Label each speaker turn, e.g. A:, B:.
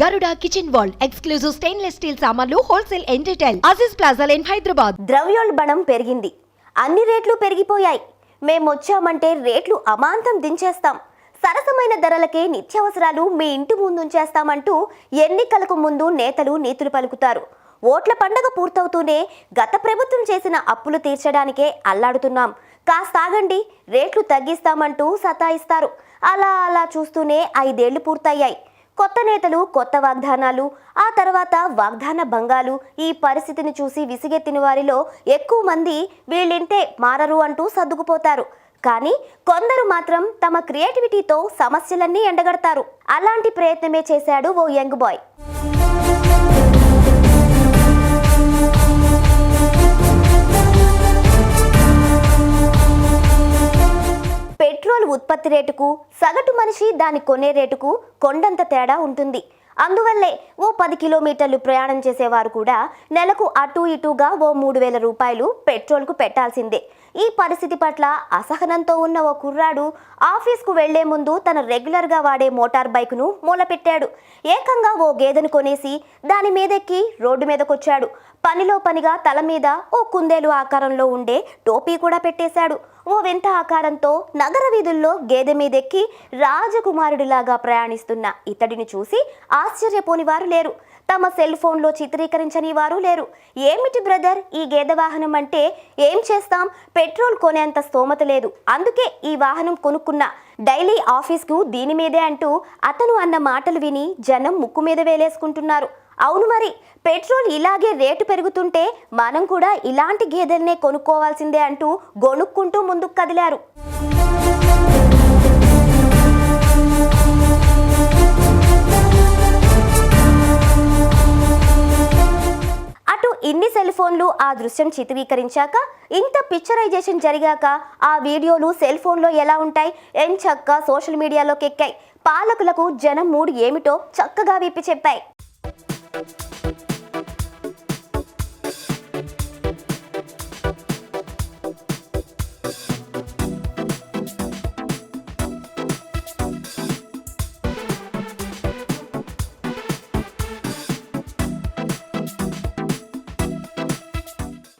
A: Garuda Kitchen World exclusive stainless steel సామాన్లు wholesale and retail Aziz Plaza in Hyderabad.
B: ద్రవ్యోల్బణం పెరిగింది. అన్ని రేట్లు పెరిగిపోయాయి. మేమొచ్చామంటే రేట్లు అమాంతం దించేస్తాం. సరసమైన ధరలకే నిత్యావసరాలు మీ ఇంటి ముందుంచేస్తామంటూ ఎన్నికలకు ముందు నేతలు నీతులు పలుకుతారు. ఓట్ల పండగ పూర్తవుతూనే గత ప్రభుత్వం చేసిన అప్పులు తీర్చడానికే అల్లాడుతున్నాం. కాస్తాగండి, రేట్లు తగ్గిస్తామంటూ సతాయిస్తారు. అలా చూస్తూనే 5 ఏళ్లు పూర్తయ్యాయి. కొత్త నేతలు, కొత్త వాగ్దానాలు, ఆ తర్వాత వాగ్దాన భంగాలు. ఈ పరిస్థితిని చూసి విసిగెత్తిన వారిలో ఎక్కువ మంది వీళ్ళింతే మారరు అంటూ సర్దుకుపోతారు. కానీ కొందరు మాత్రం తమ క్రియేటివిటీతో సమస్యలన్నీ ఎండగడతారు. అలాంటి ప్రయత్నమే చేశాడు ఓ యంగ్ బాయ్. పెట్రోల్ ఉత్పత్తి రేటుకు, సగటు మనిషి దాని కొనే రేటుకు కొండంత తేడా ఉంటుంది. అందువల్లే ఓ 10 కిలోమీటర్లు ప్రయాణం చేసేవారు కూడా నెలకు అటు ఇటుగా ఓ 3,000 రూపాయలు పెట్రోల్కు పెట్టాల్సిందే. ఈ పరిస్థితి పట్ల అసహనంతో ఉన్న ఓ కుర్రాడు ఆఫీస్కు వెళ్లే ముందు తన రెగ్యులర్గా వాడే మోటార్ బైక్ను మూలపెట్టాడు. ఏకంగా ఓ గేదెను కొనేసి దాని మీదెక్కి రోడ్డు మీదకొచ్చాడు. పనిలో పనిగా తల మీద ఓ కుందేలు ఆకారంలో ఉండే టోపీ కూడా పెట్టేశాడు. ఓ వింత ఆకారంతో నగర వీధుల్లో గేదె మీదెక్కి రాజకుమారుడిలాగా ప్రయాణిస్తున్న ఇతడిని చూసి ఆశ్చర్యపోని వారు లేరు. తమ సెల్ ఫోన్లో చిత్రీకరించని వారు లేరు. ఏమిటి బ్రదర్ ఈ గేదె వాహనం అంటే? ఏం చేస్తాం, పెట్రోల్ కొనేంత స్తోమత లేదు, అందుకే ఈ వాహనం కొనుక్కున్నా, డైలీ ఆఫీస్కు దీని మీదే అంటూ అతను అన్న మాటలు విని జనం ముక్కు మీద వేలేసుకుంటున్నారు. అవును మరి, పెట్రోల్ ఇలాగే రేటు పెరుగుతుంటే మనం కూడా ఇలాంటి గేదెల్నే కొనుక్కోవాల్సిందే అంటూ గొణుక్కుంటూ ముందుకు కదిలారు. అటు ఇన్ని సెల్ ఫోన్లు ఆ దృశ్యం చిత్రీకరించాక, ఇంత పిక్చరైజేషన్ జరిగాక ఆ వీడియోలు సెల్ ఫోన్లో ఎలా ఉంటాయి? ఎంచక్కా సోషల్ మీడియాలోకి ఎక్కాయి. పాలకులకు జనం మూడు ఏమిటో చక్కగా విప్పి చెప్పాయి.